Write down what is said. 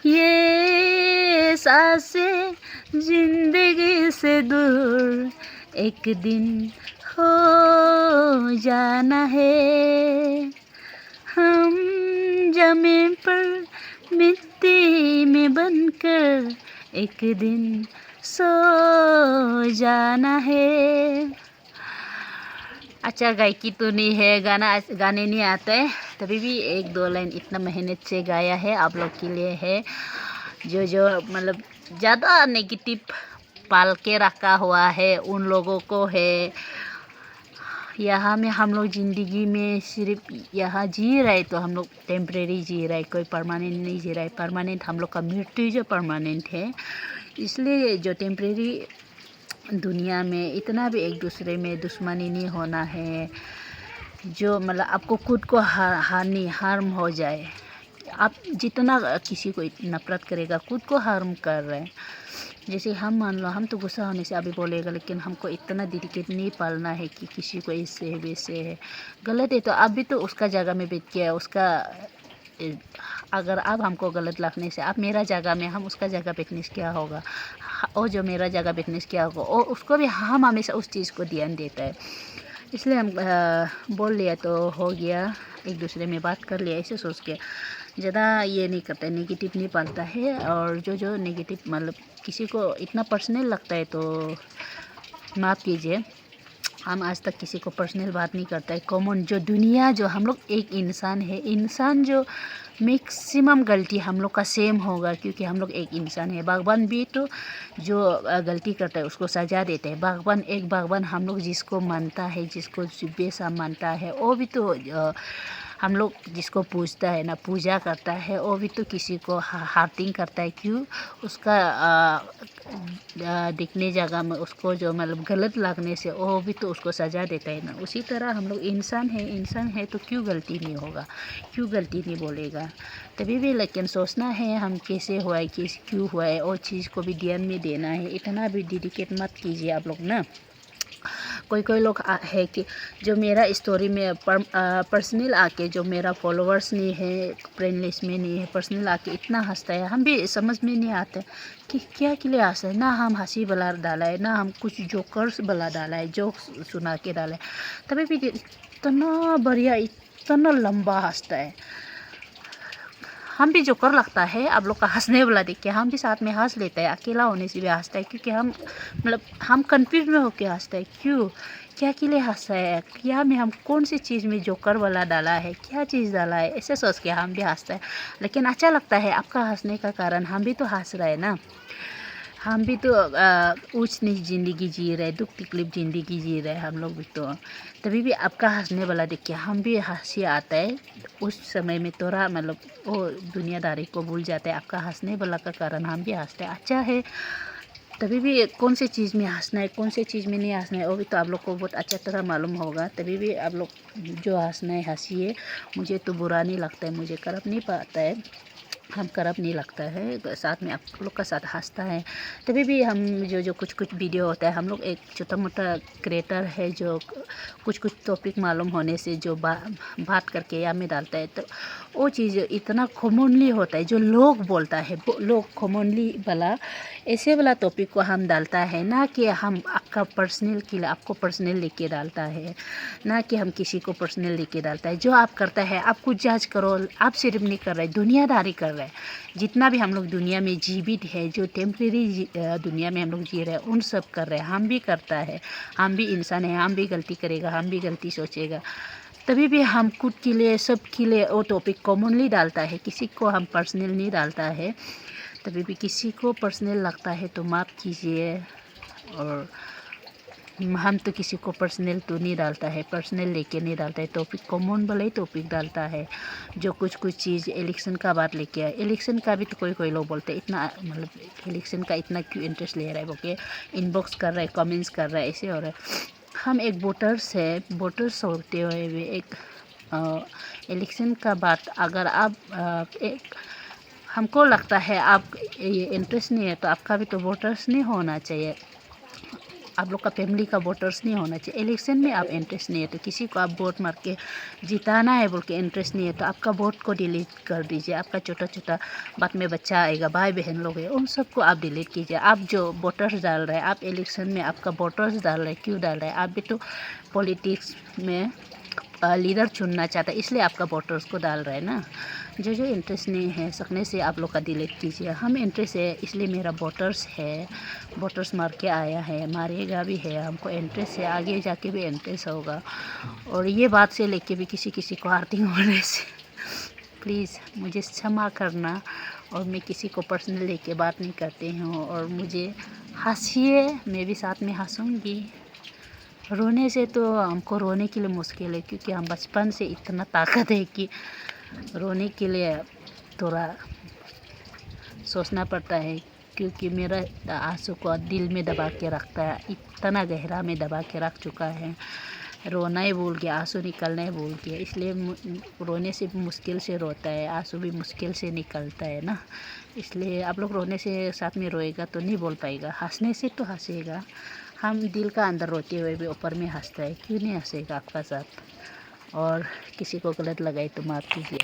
ये सांसें जिंदगी से दूर एक दिन हो जाना है। हम जमीन पर मिट्टी में बनकर एक दिन सो जाना है। अच्छा गायकी तो नहीं है, गाने नहीं आते, तभी भी एक दो लाइन इतना मेहनत से गाया है आप लोग के लिए है। जो मतलब ज़्यादा नेगेटिव पाल के रखा हुआ है उन लोगों को है। यहाँ में हम लोग ज़िंदगी में सिर्फ यहाँ जी रहे तो हम लोग टेम्परेरी जी रहे, कोई परमानेंट नहीं जी रहे। परमानेंट हम लोग का मृत्यु जो परमानेंट है, इसलिए जो टेम्परेरी दुनिया में इतना भी एक दूसरे में दुश्मनी नहीं होना है। जो मतलब आपको खुद को हार्म हो जाए, आप जितना किसी को नफरत करेगा खुद को हार्म कर रहे हैं। जैसे हम मान लो हम तो गुस्सा होने से अभी बोलेगा, लेकिन हमको इतना डेडिकेट नहीं पालना है कि किसी को इससे है वैसे है। गलत है तो आप भी तो उसका जगह में बैठ के उसका अगर आप हमको गलत लगने से आप मेरा जगह में हम उसका जगह बैठने से क्या होगा, और जो मेरा जगह बैठने से क्या होगा, और उसको भी हम हमेशा उस चीज़ को ध्यान देता है। इसलिए हम बोल लिया तो हो गया, एक दूसरे में बात कर लिया, ऐसे सोच के ज़्यादा ये नहीं करता है, नेगेटिव नहीं पालता है। और जो नेगेटिव मतलब किसी को इतना पर्सनल लगता है तो माफ़ कीजिए, हम आज तक किसी को पर्सनल बात नहीं करता है। कॉमन जो दुनिया जो हम लोग एक इंसान है, इंसान जो मैक्सिमम गलती हम लोग का सेम होगा, क्योंकि हम लोग एक इंसान है। भगवान भी तो जो गलती करता है उसको सज़ा देते हैं। भगवान हम लोग जिसको मानता है, जिसको बेसा मानता है, वो भी तो हम लोग जिसको पूजता है ना, पूजा करता है, वो भी तो किसी को हार्टिंग करता है। क्यों? उसका दिखने जगह में उसको जो मतलब गलत लगने से वो भी तो उसको सज़ा देता है ना। उसी तरह हम लोग इंसान है तो क्यों गलती नहीं होगा, क्यों गलती नहीं बोलेगा। तभी भी लेकिन सोचना है हम कैसे हुआ है, क्यों हुआ है, और चीज़ को भी ध्यान में देना है। इतना भी डेडिकेट मत कीजिए आप लोग ना। कोई लोग है कि जो मेरा स्टोरी में पर्सनल आके, जो मेरा फॉलोअर्स नहीं है, फ्रेंड लिस्ट में नहीं है, पर्सनल आके इतना हंसता है, हम भी समझ में नहीं आते कि क्या के लिए हंसा है। ना हम हंसी वाला डाला है, ना हम कुछ जोकर्स वाला डाला है, जोक सुना के डाला है, तभी भी इतना बढ़िया इतना लंबा हंसता है। हम भी जोकर लगता है आप लोग का हंसने वाला देख के, हम भी साथ में हंस लेते हैं, अकेला होने से भी हंसता है, क्योंकि हम मतलब हम कंफ्यूज में होके हंसते हैं। क्यों, क्या के लिए हंसा है, क्या में हम कौन सी चीज़ में जोकर वाला डाला है, क्या चीज़ डाला है, ऐसे सोच के हम भी हंसते हैं। लेकिन अच्छा लगता है आपका हंसने का कारण, हम भी तो हंस रहे हैं ना। हम भी तो ऊँच नीच ज़िंदगी जी रहे, दुख तकलीफ ज़िंदगी जी रहे हम लोग भी तो। तभी भी आपका हंसने वाला देख के हम भी हंसी आता है। उस समय में थोड़ा मतलब वो दुनियादारी को भूल जाते हैं, आपका हंसने वाला का कारण हम भी हंसते हैं। अच्छा है, तभी भी कौन सी चीज़ में हंसना है, कौन सी चीज़ में नहीं हंसना है, वो भी तो आप लोग को बहुत अच्छा तरह मालूम होगा। तभी भी आप लोग जो हंसना है हंसिए, मुझे तो बुरा नहीं लगता है, मुझे खराब नहीं पाता है, हम खराब नहीं लगता है, साथ में आप लोग का साथ हंसता है। तभी भी हम जो कुछ वीडियो होता है, हम लोग एक छोटा मोटा क्रिएटर है जो कुछ टॉपिक मालूम होने से जो बात करके या में डालता है, तो वो चीज़ इतना कॉमनली होता है, जो लोग बोलता है लोग कॉमनली वाला ऐसे वाला टॉपिक को हम डालता है, ना कि हम आपका पर्सनल के लिए आपको पर्सनल लेके डालता है, ना कि हम किसी को पर्सनल लेके डालता है। जो आप करता है आप कुछ जज करो, आप सिर्फ नहीं कर रहे, दुनियादारी कर रहे हैं। जितना भी हम लोग दुनिया में जीवित है, जो टेम्परेरी दुनिया में हम लोग जी रहे हैं, उन सब कर रहे हैं, हम भी करता है, हम भी इंसान है, हम भी गलती करेगा, हम भी गलती सोचेगा। तभी भी हम खुद के लिए सब के लिए वो टॉपिक कॉमनली डालता है, किसी को हम पर्सनल नहीं डालता है। तभी भी किसी को पर्सनल लगता है तो माफ़ कीजिए। और हम तो किसी को पर्सनल तो नहीं डालता है, पर्सनल लेके नहीं डालता है, टॉपिक कॉमन वाला ही टॉपिक डालता है। जो कुछ चीज़ इलेक्शन का बात लेके आए, इलेक्शन का भी तो कोई लोग बोलते हैं इतना मतलब इलेक्शन का इतना क्यों इंटरेस्ट ले रहा है, बोके इनबॉक्स कर रहा है, कमेंट्स कर रहा है, ऐसे हो रहा है। हम एक वोटर्स है, वोटर्स होते हुए भी एक इलेक्शन का बात अगर आप एक हमको लगता है आप ये इंटरेस्ट नहीं है, तो आपका भी तो वोटर्स नहीं होना चाहिए। आप लोग का फैमिली का वोटर्स नहीं होना चाहिए। इलेक्शन में आप इंटरेस्ट नहीं है तो किसी को आप वोट मार के जिताना है बोल के इंटरेस्ट नहीं है तो आपका वोट को डिलीट कर दीजिए। आपका छोटा छोटा बाद में बच्चा आएगा, भाई बहन लोग हैं, उन सबको आप डिलीट कीजिए। आप जो वोटर्स डाल रहे हैं, आप इलेक्शन में आपका वोटर्स डाल रहे हैं, क्यों डाल रहे हैं? आप भी तो पॉलिटिक्स में लीडर चुनना चाहता है, इसलिए आपका वोटर्स को डाल रहे हैं ना। जो इंटरेस्ट नहीं है सकने से आप लोग का डिलीट कीजिए। हम इंटरेस्ट है इसलिए मेरा वोटर्स है, वोटर्स मार के आया है, मारेगा भी है, हमको इंटरेस्ट है, आगे जाके भी इंटरेस्ट होगा। और ये बात से लेके भी किसी को आर्थिक होने से प्लीज़ मुझे क्षमा करना। और मैं किसी को पर्सनल लेके बात नहीं करती हूँ। और मुझे हंसिए, मैं भी साथ में हंसूँगी। रोने से तो हमको रोने के लिए मुश्किल है, क्योंकि हम बचपन से इतना ताकत है कि रोने के लिए थोड़ा सोचना पड़ता है, क्योंकि मेरा आंसू को दिल में दबा के रखता है, इतना गहरा में दबा के रख चुका है। रोना ही भूल गया, आंसू निकलना ही भूल गया, इसलिए रोने से मुश्किल से रोता है, आंसू भी मुश्किल से निकलता है ना। इसलिए आप लोग रोने से साथ में रोएगा तो नहीं बोल पाएगा, हंसने से तो हंसेगा। हम दिल का अंदर रोते हुए भी ऊपर में हंसता है, क्यों नहीं हंसेगा आपका साथ। और किसी को गलत लगाए तो माफ़ कीजिए।